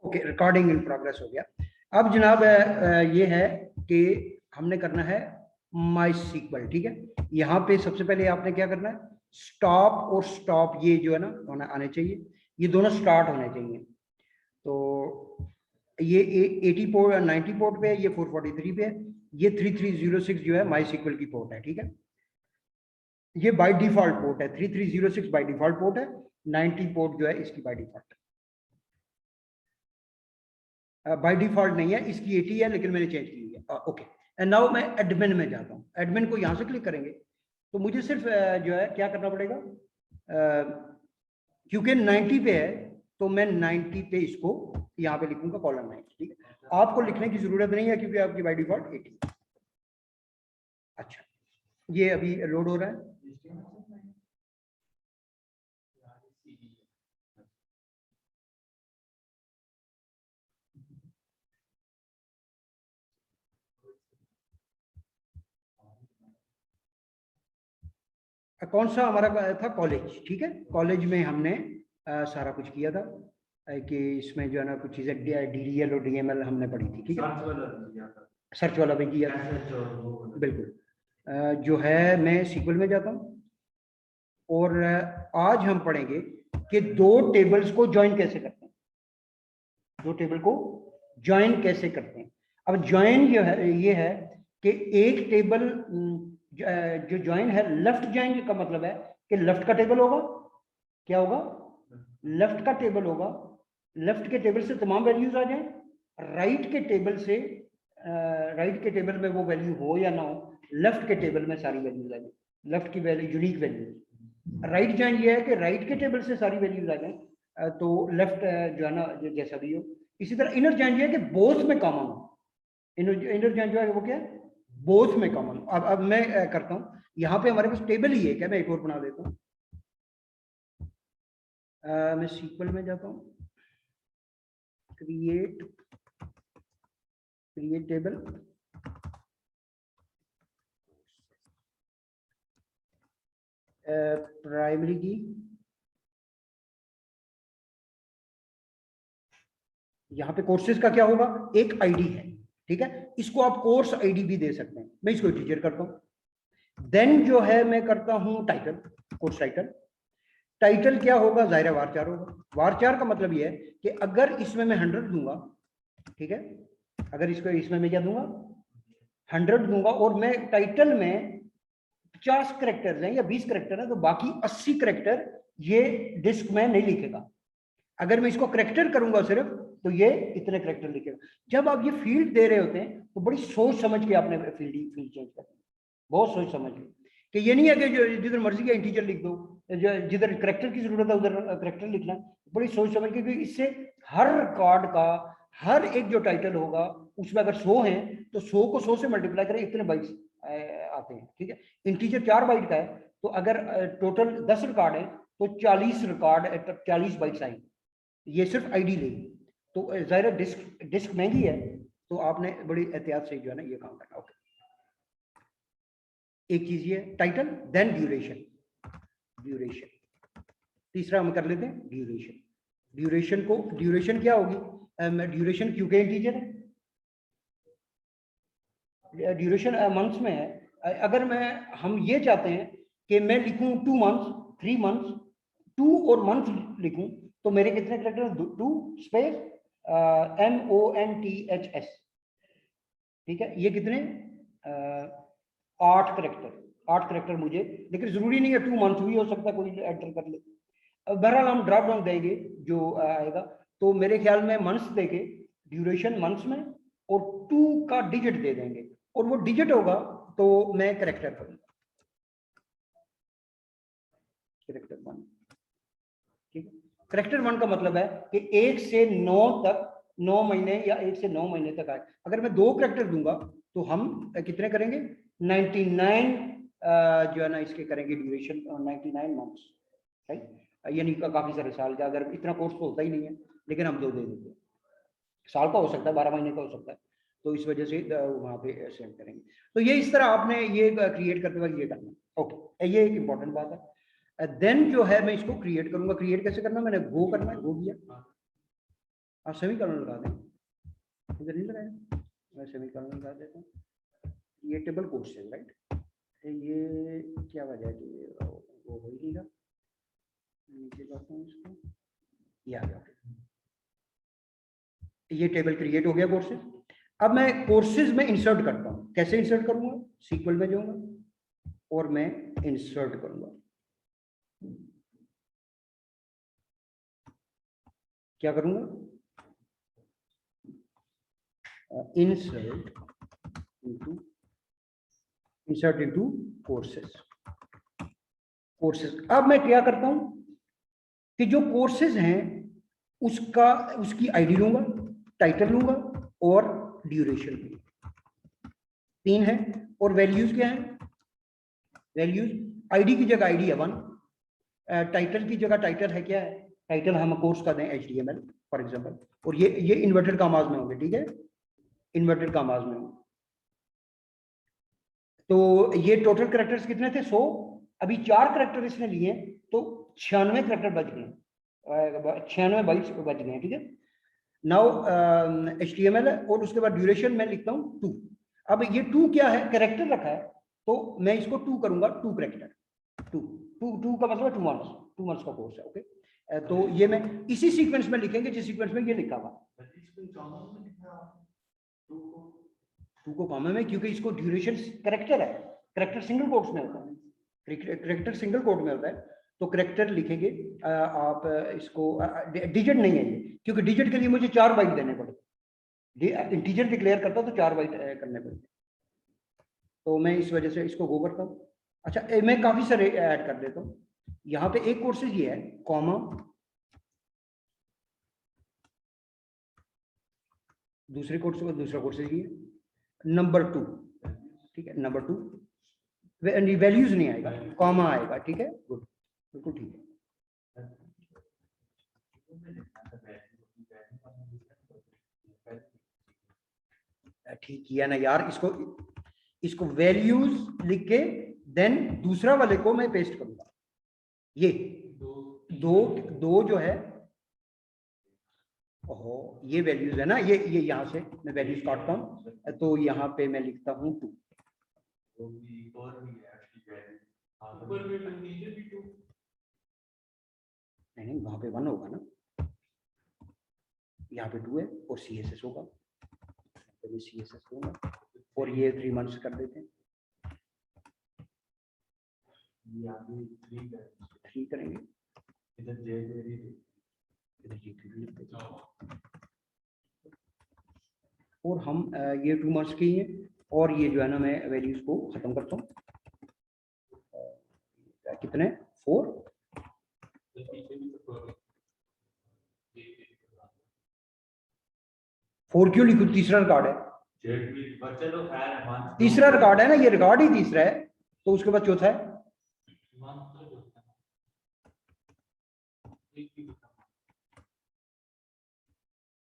Okay, recording in progress हो गया। अब जनाब ये है कि हमने करना है माई सीक्वल, ठीक है। यहाँ पे सबसे पहले आपने क्या करना है, स्टॉप और स्टॉप ये जो है ना होना आने चाहिए, ये दोनों स्टार्ट होने चाहिए। तो ये 80 पोर्ट 90 पोर्ट पे है, ये 443 पे है, ये 3306 जो है माई सीक्वल की पोर्ट है, ठीक है। ये बाय डिफॉल्ट पोर्ट है, 3306 बाय डिफॉल्ट पोर्ट है, 90 पोर्ट जो है इसकी बाय डिफॉल्ट, बाय डिफॉल्ट नहीं है, इसकी 80 है लेकिन मैंने चेंज की है। ओके, एंड नाउ मैं एडमिन में जाता हूँ। एडमिन को यहाँ से क्लिक करेंगे तो मुझे सिर्फ जो है क्या करना पड़ेगा, क्योंकि 90 पे है तो मैं 90 पे इसको यहाँ पे लिखूंगा कॉलम 90, ठीक है। आपको लिखने की जरूरत नहीं है क्योंकि आपकी बाय डिफॉल्ट 80। अच्छा, ये अभी लोड हो रहा है। कौन सा हमारा था, कॉलेज, ठीक है। कॉलेज में हमने सारा कुछ किया था कि इसमें जो है ना कुछ चीज़ें DDL और DML हमने पढ़ी थी, ठीक है। सर्च वाला भी किया था, बिल्कुल। जो है मैं सीक्वल में जाता हूँ और आज हम पढ़ेंगे कि दो टेबल्स को ज्वाइन कैसे करते हैं, दो टेबल को ज्वाइन कैसे करते हैं। अब ज्वाइन जो है ये है कि एक टेबल जो ज्वाइन है, लेफ्ट ज्वाइन का मतलब है कि लेफ्ट का टेबल होगा, क्या होगा, लेफ्ट का टेबल होगा, लेफ्ट के टेबल से तमाम वैल्यूज आ जाएं, राइट के टेबल से राइट के टेबल में वो वैल्यू हो या ना हो, लेफ्ट के टेबल में सारी वैल्यूज आ जाए, लेफ्ट की value unique value. Right join ये है कि राइट के टेबल से सारी वैल्यूज आ जाए तो लेफ्ट जो है ना जैसा भी हो। इसी तरह इनर ज्वाइन ये है कि बोथ में कॉमन हो, इनर ज्वाइन जो है वो क्या है, बोथ में कॉमन। अब मैं करता हूँ, यहाँ पे हमारे पास टेबल ही है क्या, मैं एक और बना देता हूँ। मैं सीक्वल में जाता हूँ, क्रिएट टेबल, प्राइमरी की, यहाँ पे कोर्सेज का क्या होगा, एक आईडी है, ठीक है। इसको आप कोर्स आईडी भी दे सकते हैं, मैं इसको टीचर करता हूँ। देन जो है मैं करता हूँ टाइटल, कोर्स टाइटल। टाइटल क्या होगा, ज़ाहिर वारचार होगा। वारचार का मतलब ये है कि अगर इसमें मैं 100 दूंगा, ठीक है, अगर इसको इसमें मैं क्या दूंगा, 100 दूंगा और मैं टाइटल में 50 करेक्टर हैं या 20 करेक्टर हैं तो बाकी 80 करेक्टर ये डिस्क में नहीं लिखेगा। अगर मैं इसको करेक्टर करूंगा सिर्फ तो ये इतने करेक्टर लिखेगा। जब आप ये फील्ड दे रहे होते हैं तो बड़ी सोच समझ के आपने फील्ड चेंज करनी है, बहुत सोच समझ के, कि ये नहीं है कि जो जिधर मर्जी का इंटीजर लिख दो, जिधर करेक्टर की जरूरत है उधर करेक्टर लिखना। बड़ी सोच समझ के, क्योंकि इससे हर कार्ड का हर एक जो टाइटल होगा उसमें अगर 100 है तो 100 को 100 से मल्टीप्लाई करें, इतने बाइट्स आते हैं, ठीक है। इंटीजर 4 बाइट का है तो अगर टोटल 10 रिकॉर्ड है तो 40 रिकॉर्ड 40 बाइट्स आएंगे, ये सिर्फ आईडी लेगी। तो ज़ाहिर डिस्क महंगी है तो आपने बड़ी एहतियात से जो है ना ये काम करना। ओके, एक चीज ये टाइटल, देन ड्यूरेशन। तीसरा हम कर लेते हैं ड्यूरेशन। ड्यूरेशन क्या होगी, ड्यूरेशन क्यों के इंटीजर है, ड्यूरेशन मंथ्स में है। अगर हम ये चाहते हैं कि मैं लिखूं 2 मंथ्स 3 मंथ्स, 2 और मंथ लिखूं तो मेरे कितने करेक्टर, 2 स्पेस MONTHS, ठीक है। ये कितने 8 करेक्टर मुझे, लेकिन जरूरी नहीं है 2 मंथ भी हो सकता है, कोई एंटर कर ले। बहरहाल हम ड्रॉप डाउन देंगे जो आएगा, तो मेरे ख्याल में मंथ्स देके ड्यूरेशन मंथ्स में और 2 का डिजिट दे देंगे और वो डिजिट होगा तो मैं करेक्टर करूंगा, करेक्टर 1, ठीक है। करेक्टर 1 का मतलब है कि 1 से 9 तक 9 महीने या 1 से 9 महीने तक आए। अगर मैं 2 करेक्टर दूंगा तो हम कितने करेंगे, 99 जो है ना इसके करेंगे ड्यूरेशन, 99 मंथ्स, राइट। यानी काफी सारे साल का, अगर इतना कोर्स तो होता ही नहीं है लेकिन हम 2 दे देते हैं, साल का हो सकता है, 12 महीने का हो सकता है, तो इस वजह से वहां पे सेंड करेंगे। तो ये इस तरह आपने ये क्रिएट करते वक्त ये करना। ओके, ये एक इंपॉर्टेंट बात है। देन जो है मैं इसको क्रिएट करूंगा। क्रिएट कैसे करना, मैंने गो करना है, गो किया, आप सेमीकोलन लगा दें, इधर नहीं लगाया, मैं सेमीकोलन लगा देता हूँ। ये टेबल कोर्स है राइट, ये क्या वजह है कि वो हो ही नहीं रहा, नीचे जाता हूँ इसको, ये आ गया, ये टेबल क्रिएट हो गया कोर्सेज। अब मैं कोर्सेज में इंसर्ट करता हूँ, कैसे इंसर्ट करूंगा, सीक्वल में जाऊंगा और मैं इंसर्ट करूंगा, क्या करूंगा, इंसर्ट इनटू कोर्सेज। अब मैं क्या करता हूं कि जो कोर्सेज हैं उसकी आईडी लूंगा, टाइटल लूंगा और ड्यूरेशन लूंगा, 3 है। और वैल्यूज क्या है, वैल्यूज आईडी की जगह आईडी है 1, टाइटल की जगह टाइटल है, क्या है टाइटल, हम कोर्स का दें HTML फॉर एग्जांपल, और ये इन्वर्टेड कॉमास में होंगे, ठीक है, इन्वर्टेड कॉमास में होंगे। तो ये टोटल कैरेक्टर्स कितने थे, 100, अभी 4 कैरेक्टर इसने लिए तो 96 कैरेक्टर बच गए, 96 बाइट्स बच गए, ठीक है। नाउ HTML और उसके बाद ड्यूरेशन में लिखता हूँ 2। अब ये 2 क्या है, कैरेक्टर रखा है, तो मैं इसको 2 करूंगा, 2 कैरेक्टर, 2 का मतलब 2 मंथ्स का कोर्स है, ओके। तो ये मैं इसी सीक्वेंस में लिखेंगे जिस सीक्वेंस में ये लिखा हुआ, 2 को कॉमा में, क्योंकि इसको ड्यूरेशन कैरेक्टर है, कैरेक्टर सिंगल कोट्स में होता है, कैरेक्टर सिंगल कोट में होता है, तो कैरेक्टर लिखेंगे आप इसको, डिजिट नहीं है ये, क्योंकि डिजिट के लिए मुझे 4 बाइट देने पड़ते, इंटीजर डिक्लेयर करता तो 4 बाइट करने पड़ते, तो मैं इस वजह से इसको गो करता हूँ। अच्छा, मैं काफी सारे ऐड कर देता हूँ, यहाँ पे एक कोर्सेज ये है, कॉमा, दूसरे कोर्स का दूसरा कोर्सेज ये नंबर 2, ठीक है, नंबर 2, वैल्यूज नहीं आएगा, कॉमा आएगा, ठीक है, गुड, बिल्कुल ठीक है। ठीक किया ना यार, इसको वैल्यूज लिख के देन दूसरा वाले को मैं पेस्ट करूंगा, ये दो जो है, ओहो, ये वैल्यूज है ना, ये यहां से मैं वैल्यूज काटता हूं, तो यहाँ पे मैं लिखता हूं 2, नहीं वहां पे 1 होगा ना, यहाँ पे 2 है और CSS होगा, तो मैं CSS दूंगा और ये 3 मंथ्स कर देते हैं, 3 करेंगे, और हम ये 2 मंथ्स की हैं, और ये जो है ना मैं वैल्यूज को खत्म करता हूँ, कितने 4, 4 क्यों लिखूं, तीसरा रिकॉर्ड है, तीसरा रिकॉर्ड है ना, ये रिकॉर्ड ही तीसरा है, तो उसके बाद चौथा है,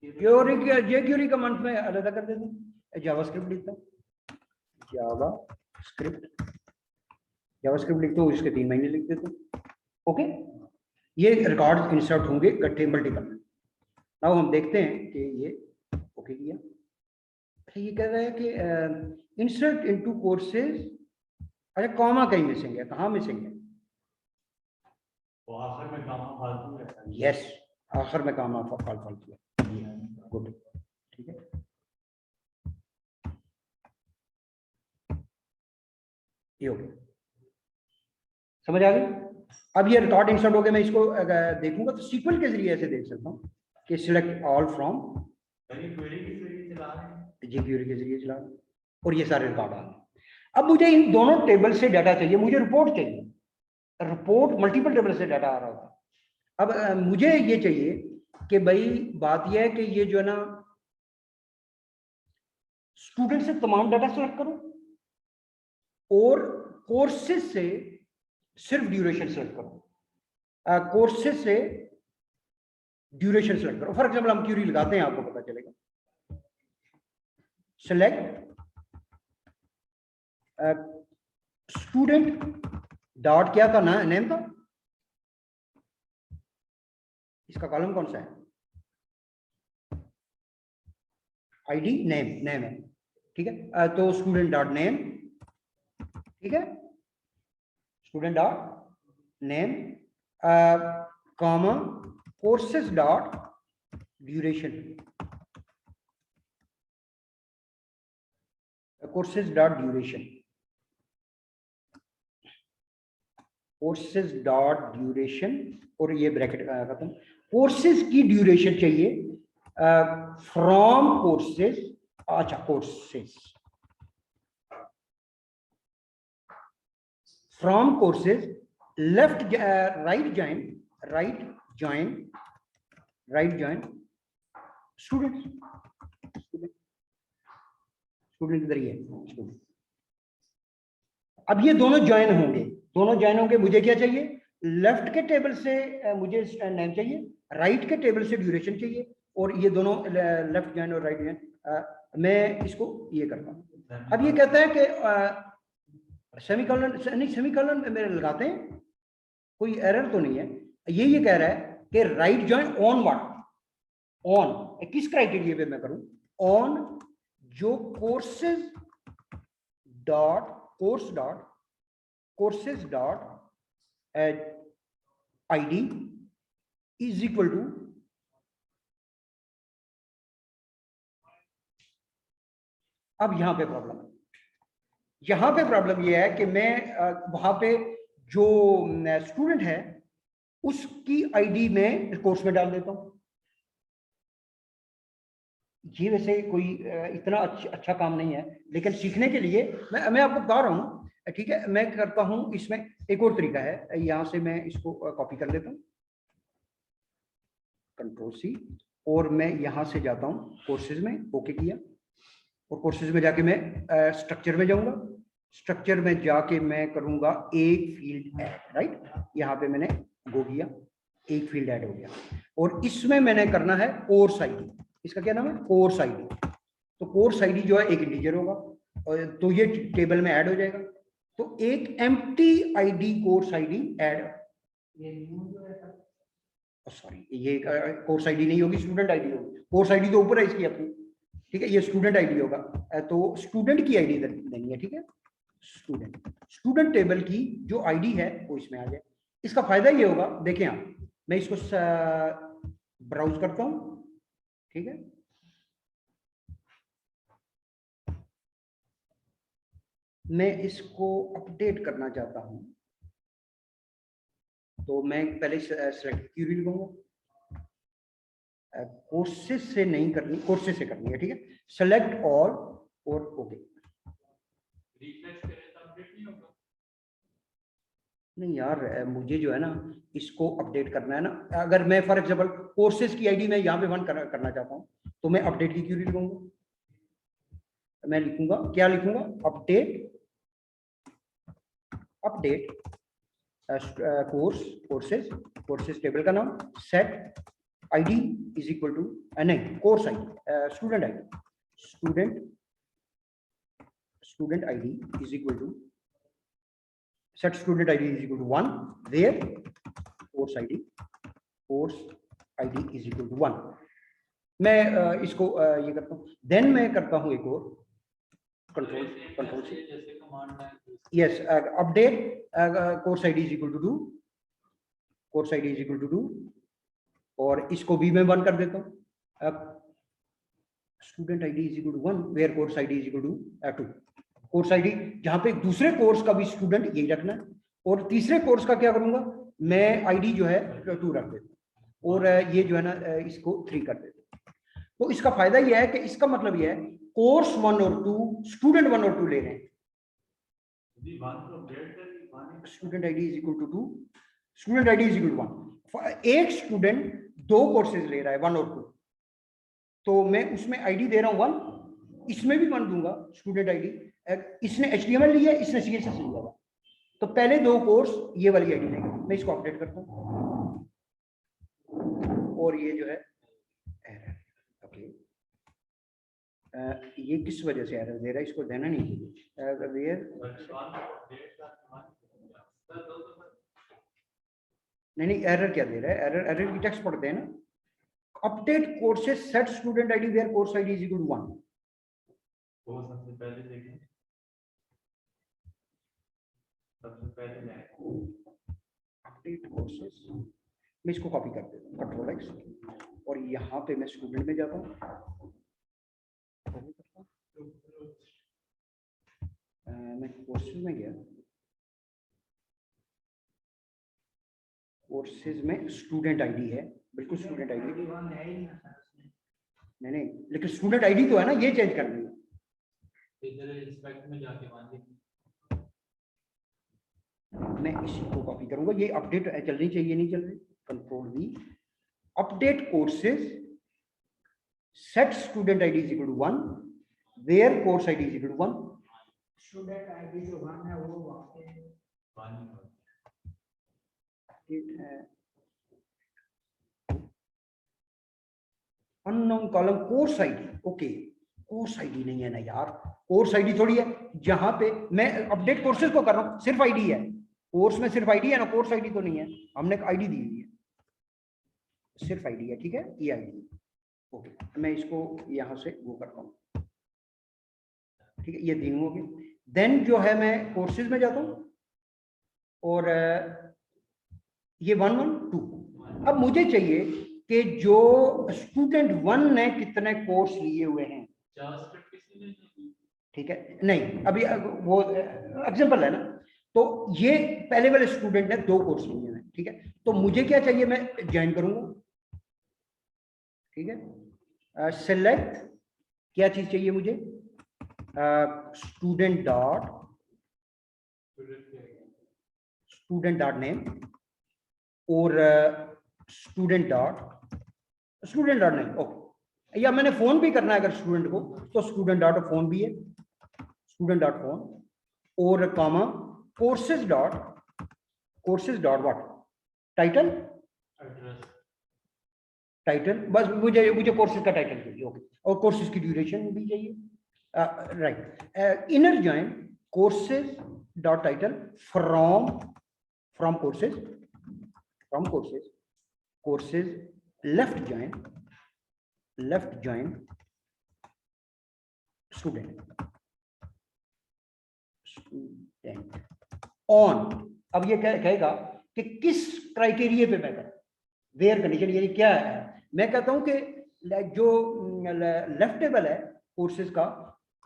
क्यूरी का मंथ में अलग कर देता हूँ, जावास्क्रिप्ट लिखता हूँ, जावास्क्रिप्ट लिखता हूँ, इसके 3 महीने लिख देता हूँ, ओके। ये रिकॉर्ड इंसर्ट होंगे इकट्ठे मल्टीपल में। अब हम देखते हैं कि ये ओके किया, ये कह रहा है कि इंसर्ट इनटू कोर्सेज, अच्छा कॉमा कहीं मिसिंग है, कहाँ मिसिंग है, तो आखिर में कॉमा फालतू है, यस आखिर में कॉमा फालतू है, गुड, ठीक है, ये हो गया, समझ आ गई। अब ये रिकॉर्ड इंसर्ट हो गया, मैं इसको देखूंगा तो सीक्वल के जरिए ऐसे देख सकता हूँ कि सिलेक्ट ऑल फ्रॉम, जी क्वेरी के जरिए चला, और ये सारे रिकॉर्ड आ गए। अब मुझे इन दोनों टेबल से डाटा चाहिए, मुझे रिपोर्ट चाहिए, रिपोर्ट मल्टीपल टेबल से डाटा आ रहा होता। अब मुझे ये चाहिए कि भाई बात यह है कि ये जो है ना स्टूडेंट से तमाम डाटा सेलेक्ट करो और कोर्सेज से सिर्फ ड्यूरेशन सेलेक्ट करो, कोर्सेज से ड्यूरेशन सेलेक्ट करो। फॉर एग्जांपल हम क्यूरी लगाते हैं, आपको पता चलेगा, सेलेक्ट स्टूडेंट डॉट क्या था ना, नेम था, इसका कॉलम कौन सा है, आईडी नेम नेम है, ठीक है। तो स्टूडेंट डॉट नेम, ठीक है, student dot name comma courses dot duration, courses dot duration, courses dot duration, और ये ब्रैकेट खत्म। कोर्सेज की ड्यूरेशन चाहिए फ्रॉम कोर्सेज, अच्छा courses from courses left right join student, student इधर ही है स्टूडेंट। अब ये दोनों ज्वाइन होंगे, मुझे क्या चाहिए, लेफ्ट के टेबल से मुझे नेम चाहिए, राइट के टेबल से ड्यूरेशन चाहिए, और ये दोनों लेफ्ट ज्वाइन और राइट ज्वाइन। मैं इसको ये करता हूँ। अब ये कहता है कि सेमीकोलन, नहीं सेमीकोलन मेरे लगाते हैं, कोई एरर तो नहीं है। ये कह रहा है कि right join on what, on किस क्राइटेरिया पे मैं करूं, ऑन जो courses dot courses dot ID is equal to, अब यहां पे प्रॉब्लम है, यहां पे प्रॉब्लम ये है कि मैं वहां पे जो स्टूडेंट है उसकी आईडी में कोर्स में डाल देता हूं। ये वैसे कोई इतना अच्छा काम नहीं है, लेकिन सीखने के लिए मैं आपको बता रहा हूँ, ठीक है। मैं करता हूं, इसमें एक और तरीका है, यहां से मैं इसको कॉपी कर लेता हूं, कंट्रोल सी, और मैं यहां से जाता हूं कोर्सेज में, ओके किया, और कोर्सेज में जाके मैं स्ट्रक्चर में जाऊंगा, स्ट्रक्चर में जाके मैं करूंगा एक फील्ड ऐड, राइट, यहाँ पे मैंने गो किया, एक फील्ड ऐड हो गया, और इसमें मैंने करना है कोर्स आईडी, इसका क्या नाम है, कोर्स आईडी। तो कोर्स आईडी जो है एक इंटीजर होगा, और तो ये टेबल में ऐड हो जाएगा। तो एक empty ID course ID add, sorry ये कोर्स आईडी नहीं होगी, स्टूडेंट आईडी होगी, कोर्स आईडी तो ऊपर है इसकी अपनी, ठीक है, ये स्टूडेंट आईडी होगा। तो स्टूडेंट की आईडी देनी है, ठीक है, स्टूडेंट टेबल की जो आईडी है वो इसमें आ जाए। इसका फायदा ये होगा, देखें आप, मैं इसको ब्राउज करता हूं, ठीक है, मैं इसको अपडेट करना चाहता हूं, तो मैं पहले सेलेक्ट क्यूरी लिखूंगा, कोर्सेज से नहीं करनी, कोर्सेज से करनी है, ठीक है, सेलेक्ट ऑल और ओके। रिफ्रेश करें तो अपडेट नहीं होगा? नहीं यार, मुझे जो है ना इसको अपडेट करना है ना, अगर मैं फॉर एग्जांपल कोर्सेज की आईडी मैं यहाँ पे वन करना चाहता हूँ, तो मैं अपडेट की क्यूरी लिखूंगा, मैं लिखूंगा, क्या लिखूंगा, अपडेट कोर्सेज टेबल का नाम, set ID is equal to, नहीं course ID, student ID is equal to, set student id is equal to 1, where course id is equal to 1। मैं इसको ये करता हूँ, देन मैं करता हूँ एक और कंट्रोल से, जैसे कमांड है, yes, update course id is equal to 2, course id is equal to 2, और इसको भी मैं 1 कर देता हूँ, student id is equal to 1, where course id is equal to 2। Course ID जहां पे दूसरे कोर्स का भी स्टूडेंट यही रखना है, और तीसरे कोर्स का क्या करूंगा, मैं आईडी जो है 2 रख देता हूं, और ये जो है ना इसको 3 कर देता हूं। तो इसका फायदा यह है कि इसका मतलब यह है कोर्स 1 और 2, स्टूडेंट 1 और 2 ले रहे हैं, student ID is equal to 2, student ID is equal to 1। एक स्टूडेंट 2 कोर्सेज ले रहा है, 1 और 2, तो मैं उसमें आईडी दे रहा हूं 1, इसमें भी 1 दूंगा, स्टूडेंट आईडी, इसने HTML लिया, इसने CSS लिया, तो पहले 2 कोर्स ये वाली आईडी लेंगे। मैं इसको अपडेट करता हूँ, और ये जो है एरर, ओके, ये किस वजह से एरर दे रहा है, इसको देना नहीं चाहिए, नहीं एरर क्या दे रहा है, एरर की टेक्स्ट पढ़ते हैं ना, update courses set student ID where course ID is equal to 1। वो सबसे पहले देखें, सबसे पहले अपडेट कोर्सेज, मैं इसको कॉपी कर देता हूँ कंट्रोल एक्स, और यहाँ पे मैं स्टूडेंट में जाता हूँ, मैं कोर्सेज में गया, कोर्सेज में स्टूडेंट आईडी है, बिल्कुल स्टूडेंट आईडी नहीं, लेकिन स्टूडेंट आईडी तो है ना, ये चेंज करनी है। इधर इंस्पेक्ट में जाके मान ली, मैं इसी को कॉपी करूंगा, ये अपडेट चलनी चाहिए, नहीं चल रही, control V, update courses set student ID is equal to 1 where course ID is equal to 1। Student ID जो 1 है वो वहाँ पे है unknown column course ID, okay course ID नहीं है ना यार, कोर्स आईडी थोड़ी है, जहां पे मैं अपडेट कोर्सेज को कर रहा हूं सिर्फ आईडी है, कोर्स में सिर्फ आईडी है ना, कोर्स आईडी तो नहीं है, हमने एक आईडी दी हुई है, सिर्फ आईडी है, ठीक है, ये आईडी, ओके मैं इसको यहां से वो करता हूं, ठीक है, ये तीन हो गए। देन जो है मैं कोर्सेज में जाता हूं और ये 1 1 2, अब मुझे चाहिए कि जो स्टूडेंट 1 ने कितने कोर्स लिए हुए हैं, जावास्क्रिप्ट किसी ने नहीं की। ठीक है, नहीं अभी वो एग्जांपल है ना, तो ये पहले वाले स्टूडेंट ने 2 कोर्स लिए हैं, ठीक है, तो मुझे क्या चाहिए, मैं ज्वाइन करूंगा, ठीक है, सेलेक्ट क्या चीज चाहिए मुझे, स्टूडेंट डॉट नेम और स्टूडेंट डॉट नेम, ओके, या मैंने फोन भी करना है अगर स्टूडेंट को, तो स्टूडेंट डॉट फोन भी है, स्टूडेंट डॉट फोन और comma courses dot what title, बस मुझे कोर्सेज का टाइटल चाहिए, ओके, और कोर्सेज की ड्यूरेशन भी चाहिए, right, inner join courses dot title from courses left join student on, अब ये कहेगा कि किस क्राइटेरिया पे मैं करूं, वेयर कंडीशन, यानी क्या है, मैं कहता हूं कि जो लेफ्ट टेबल है कोर्सेज का,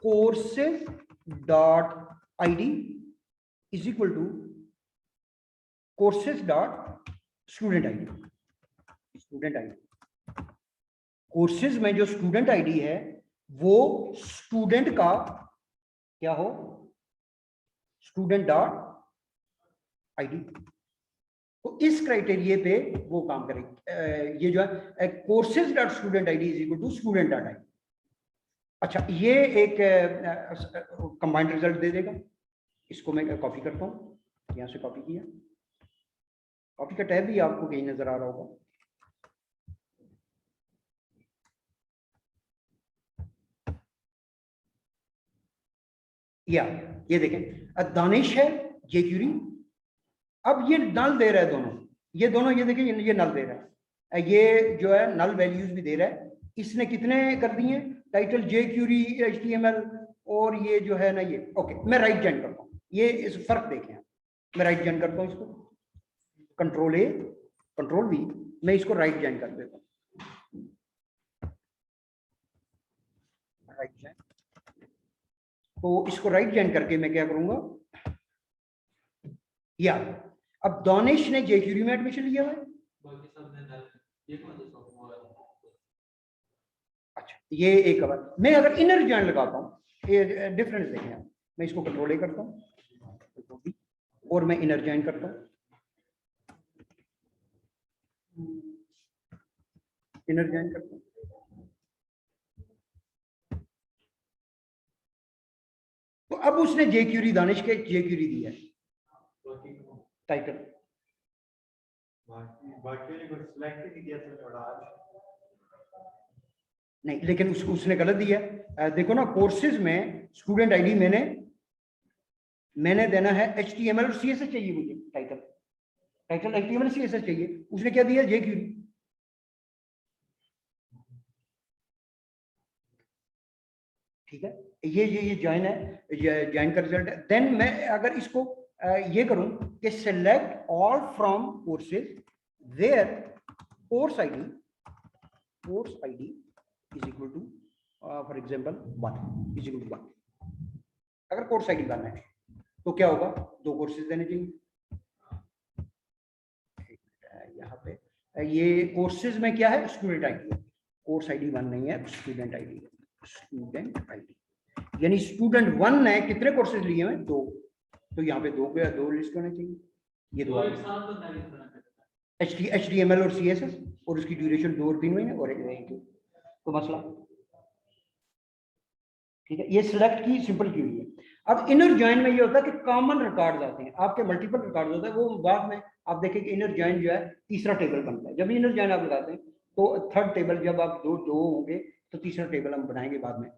courses dot ID is equal to courses dot student ID, courses में जो स्टूडेंट आईडी है वो स्टूडेंट का क्या हो, स्टूडेंट डॉट आईडी, तो इस क्राइटेरिया पे वो काम करेगी, ये जो है courses dot student ID is equal to student dot ID. अच्छा, ये एक कंबाइंड रिजल्ट दे देगा, इसको मैं कॉपी करता हूँ, यहाँ से कॉपी किया, कॉपी का टैब भी आपको कहीं नजर आ रहा होगा, या ये देखें दानिश है जेक्यूरी, अब ये नल दे रहा है दोनों, ये दोनों, ये देखें ये नल दे रहा है, ये जो है नल वैल्यूज भी दे रहा है, इसने कितने कर दिए, टाइटल जेक्यूरी HTML, और ये जो है ना ये, ओके मैं राइट जॉइन करता हूँ, ये इस फर्क देखें, मैं राइट जॉइन करता हूँ इसको, कंट्रोल A कंट्रोल V, मैं इसको राइट जॉइन कर देता हूँ, राइट जॉइन, तो इसको राइट जॉइन करके मैं क्या करूंगा, या अब दानिश ने जेक्यूरी में एडमिशन लिया हुआ है, बाकी सब ने नल, ये कौन सा सॉफ्टवेयर है? अच्छा ये एक बार, मैं अगर इनर जॉइन लगाता हूँ, ये डिफरेंस देखें आप, मैं इसको कंट्रोल A करता हूँ और मैं इनर जॉइन करता हूँ, इनर जॉइन करता हूँ, तो अब उसने जेक्यूरी दानिश के जेक्यूरी दिया है, टाइटल बाकी ने कुछ सिलेक्ट नहीं किया था थोड़ा आज, नहीं, लेकिन उसने गलत दिया, देखो ना कोर्सेज में स्टूडेंट आईडी मैंने देना है HTML और CSS चाहिए मुझे, टाइटल HTML CSS चाहिए, उसने क्या दिया जेक्यूरी, ठीक है, ये ज्वाइन है, ज्वाइन का रिजल्ट है। देन मैं अगर इसको ये करूं कि select all from courses where course ID is equal to for example 1 is equal to 1। अगर कोर्स आईडी 1 है तो क्या होगा, 2 कोर्सेज देने चाहिए। यहाँ पे ये कोर्सेज में क्या है, स्टूडेंट आईडी है, कोर्स आईडी 1 नहीं है, स्टूडेंट आईडी है, स्टूडेंट आईडी। यानी स्टूडेंट 1 ने कितने कोर्सेज लिए हैं, 2, तो यहाँ पे 2 लिस्ट होने चाहिए। ये 2 HTML और CSS और उसकी ड्यूरेशन 2 और 3 महीने और 1 महीने, तो मसला ठीक है। ये सिलेक्ट की सिंपल की हुई है। अब इनर जॉइन में ये होता है कि कॉमन रिकॉर्ड्स आते हैं, आपके मल्टीपल रिकॉर्ड्स होते हैं, वो बाद में आप देखें कि इनर जॉइन जो है तीसरा टेबल बनता है। जब इनर जॉइन आप लगाते हैं तो थर्ड टेबल, जब आप दो होंगे तो तीसरा टेबल हम बनाएंगे बाद में।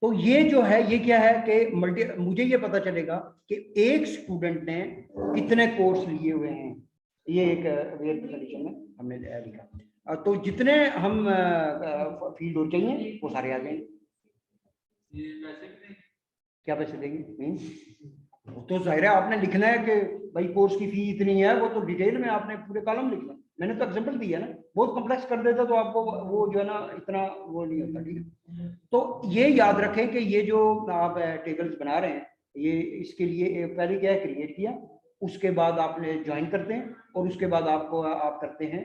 तो ये जो है ये क्या है कि मुझे ये पता चलेगा कि एक स्टूडेंट ने कितने कोर्स लिए हुए हैं। ये एक वेयर कंडीशन में हमने लिखा। तो जितने हम फील्ड हो चाहिए वो सारे आ जाएंगे। क्या पैसे देंगे, मीन्स तो जाहिर है आपने लिखना है कि भाई कोर्स की फी इतनी है, वो तो डिटेल में आपने पूरे कॉलम लिखना। मैंने तो एग्जांपल दिया ना, बहुत कॉम्प्लेक्स कर देता तो आपको वो जो है ना इतना वो नहीं होता। ठीक है, तो ये याद रखें कि ये जो आप टेबल्स बना रहे हैं, ये इसके लिए पहले क्या है, क्रिएट किया, उसके बाद आपने ज्वाइन करते हैं और उसके बाद आप करते हैं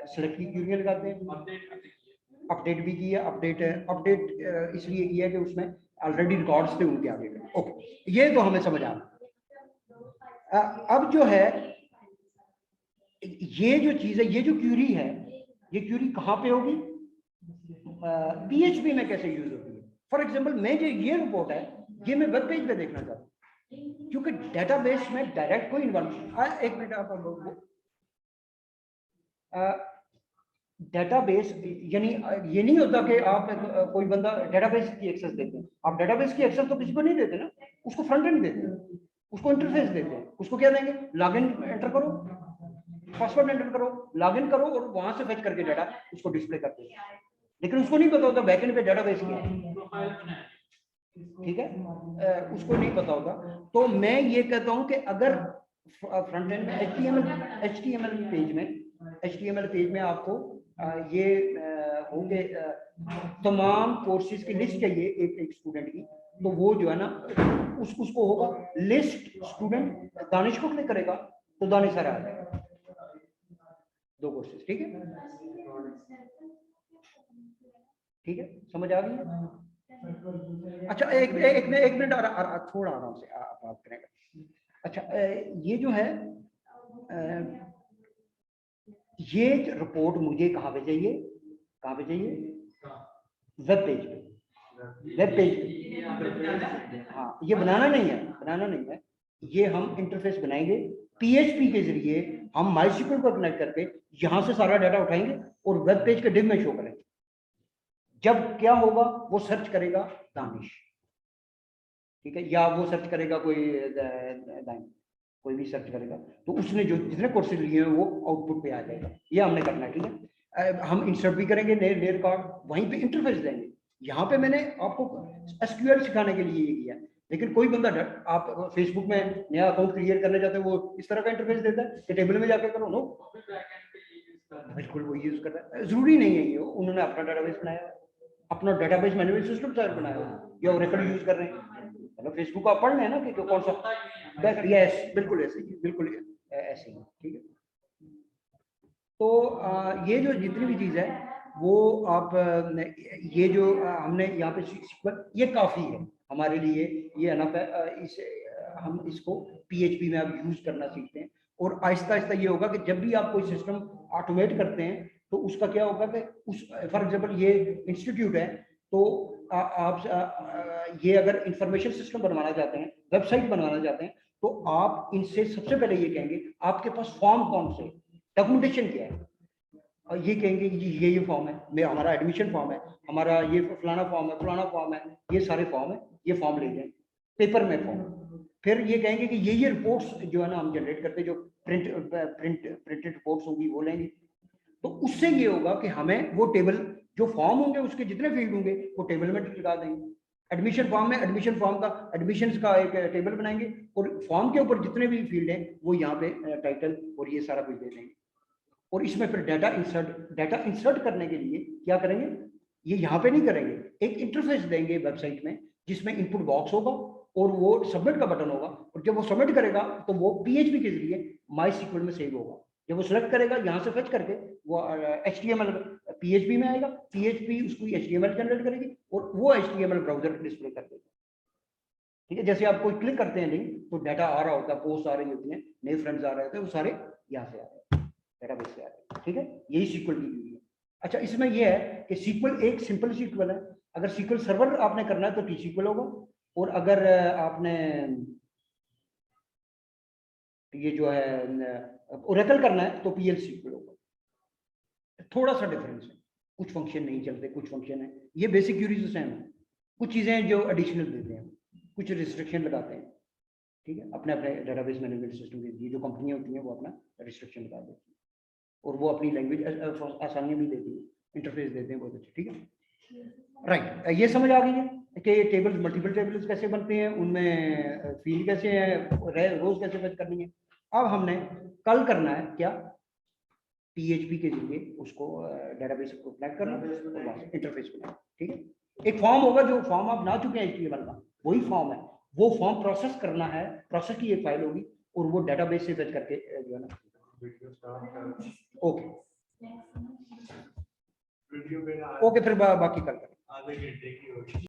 सेलेक्ट की क्यूरी लगाते हैं, अपडेट भी किया। अपडेट इसलिए किया कि उसमें ऑलरेडी रिकॉर्ड्स थे उनके आगे। ओके, ये तो हमें समझ आ रहा। अब जो है ये जो चीज है, ये जो क्यूरी है, ये क्यूरी कहाँ पे होगी, PHP में कैसे यूज होती है। फॉर एग्जांपल मैं जो ये रिपोर्ट है ये मैं वेब पेज पे देखना चाहता हूँ, क्योंकि डेटाबेस में डायरेक्ट कोई इन्वॉल्व। एक मिनट आप डेटाबेस, यानी ये नहीं होता कि आप कोई बंदा डेटाबेस की एक्सेस देते हैं। आप डेटाबेस की एक्सेस तो किसी को नहीं देते ना, उसको फ्रंट एंड देते हैं, उसको इंटरफेस देते हैं। उसको क्या देंगे, लॉगिन एंटर करो, पासवर्ड एंटर करो, लॉगिन करो और वहां से फेच करके डाटा उसको डिस्प्ले करते हैं। लेकिन उसको नहीं पता होता बैकएंड पे डेटाबेस क्या है, ठीक है, उसको नहीं पता होगा। तो मैं ये कहता हूं कि अगर फ्रंट एंड में HTML पेज में आपको ये होंगे तमाम कोर्सेज की लिस्ट चाहिए एक स्टूडेंट की, तो वो जो है ना उसको होगा लिस्ट स्टूडेंट, दानिश को क्लिक करेगा तो दानिश सर आ जाएगा, 2 कोर्सेज। ठीक है, ठीक है, समझ आ गई है। अच्छा एक मिनट और थोड़ा आराम से आप बात करेंगे। अच्छा ये जो है ये रिपोर्ट मुझे कहाँ पे चाहिए, वेब पेज पे। हाँ, ये बनाना नहीं है, ये हम इंटरफेस बनाएंगे PHP के जरिए। हम MySQL को कनेक्ट करके यहाँ से सारा डाटा उठाएंगे और वेब पेज के डिव में शो करेंगे। जब क्या होगा, वो सर्च करेगा दानिश, ठीक है, या वो सर्च करेगा कोई भी सर्च करेगा, तो उसने जो जितने कोर्सेज लिए हैं वो आउटपुट पे आ जाएगा। ये हमने करना है, ठीक है। हम इंसर्ट भी करेंगे नए रिकॉर्ड, वहीं पे इंटरफेस देंगे। यहाँ पे मैंने आपको SQL सिखाने के लिए ये किया, लेकिन कोई बंदा आप फेसबुक में नया अकाउंट क्रिएट करने जाते हैं, वो इस तरह का इंटरफेस देता है कि टेबल में जाकर करो। नो, बिल्कुल वो यूज कर रहा है, जरूरी नहीं है ये उन्होंने अपना डेटाबेस बनाया, अपना डेटाबेस मैनेजमेंट सिस्टम बनाया या ओरेकल यूज कर रहे हैं। मतलब फेसबुक को आप पढ़ लें ना कि कौन सा बैक, यस बिल्कुल ऐसे ही, बिल्कुल ऐसे ही, ठीक है। तो ये जो जितनी भी चीज़ है वो आप ये जो हमने यहाँ पे ये काफ़ी है हमारे लिए, ये अनफ है। हम इसको PHP में अब यूज करना सीखते हैं और आहिस्ता आहिस्ता ये होगा कि जब भी आप कोई सिस्टम ऑटोमेट करते हैं तो उसका क्या होगा कि उस फॉर एग्जांपल ये इंस्टीट्यूट है, तो आप ये अगर इंफॉर्मेशन सिस्टम बनवाना चाहते हैं, वेबसाइट बनवाना चाहते हैं, तो आप इनसे सबसे पहले ये कहेंगे आपके पास फॉर्म कौन से, डॉक्यूमेंटेशन क्या है, और ये कहेंगे कि ये फॉर्म है, हमारा एडमिशन फॉर्म है, हमारा ये फलाना फॉर्म है, ये सारे फॉर्म है, ये फॉर्म ले जाए पेपर में फॉर्म। फिर ये कहेंगे कि ये रिपोर्ट्स जो है ना हम जनरेट करते हैं, जो प्रिंटेड रिपोर्ट्स होगी वो लेंगे। तो उससे ये होगा कि हमें वो टेबल जो फॉर्म होंगे उसके जितने फील्ड होंगे वो टेबल में लगा देंगे। एडमिशन फॉर्म में एडमिशन फॉर्म का एडमिशंस का एक टेबल बनाएंगे और फॉर्म के ऊपर जितने भी फील्ड हैं वो यहाँ पे टाइटल और ये सारा कुछ दे देंगे। और इसमें फिर डाटा इंसर्ट करने के लिए क्या करेंगे, ये यहाँ पे नहीं करेंगे, एक इंटरफेस देंगे वेबसाइट में जिसमें इनपुट बॉक्स होगा और वो सबमिट का बटन होगा, और जब वो सबमिट करेगा तो वो PHP के जरिए MySQL में सेव होगा। जब वो सेलेक्ट करेगा यहाँ से फेच करके वो HTML PHP में आएगा, PHP उसको HTML जनरेट करेगी और वो HTML ब्राउजर डिस्प्ले कर देगा। ठीक है, जैसे आप कोई क्लिक करते हैं लिंक तो डाटा आ रहा होता है, पोस्ट आ रही होती है, नए फ्रेंड्स आ रहे होते हैं, वो सारे यहाँ से आ रहे हैं, डेटाबेस से आ रहे हैं। ठीक है, यही SQL की ब्यूटी है। अच्छा, इसमें यह है कि SQL एक सिंपल SQL है। अगर SQL सर्वर आपने करना है तो T-SQL होगा, और अगर आपने ये जो है ओरेकल करना है तो PL SQL होगा। थोड़ा सा डिफरेंस है, कुछ फंक्शन नहीं चलते, कुछ फंक्शन है, ये बेसिक क्यूरीज सेम है, कुछ चीजें जो एडिशनल देते हैं, कुछ रिस्ट्रिक्शन लगाते हैं। ठीक है, अपने अपने डेटाबेस मैनेजमेंट सिस्टम के लिए जो कंपनियां होती हैं वो अपना रिस्ट्रिक्शन लगा देती हैं और वो अपनी लैंग्वेज आसानियां भी देती है, इंटरफेस देते हैं बहुत अच्छे। ठीक है, राइट, ये समझ आ गई है कि टेबल्स, मल्टीपल टेबल्स कैसे बनते हैं, उनमें फील्ड कैसे है, रोज कैसे फेच करनी है। अब हमने कल करना है क्या, PHP के जरिए उसको डेटाबेस को कनेक्ट करना और इंटरफेस बनाना। ठीक है, एक फॉर्म होगा, जो फॉर्म आप बना चुके हैं HTML का, वही फॉर्म है, वो फॉर्म प्रोसेस करना है, प्रोसेस की एक फाइल होगी और वो डेटाबेस से फेच करके जो है ना। ओके ओके, फिर बाकी कल करें। आधे घंटे की होगी।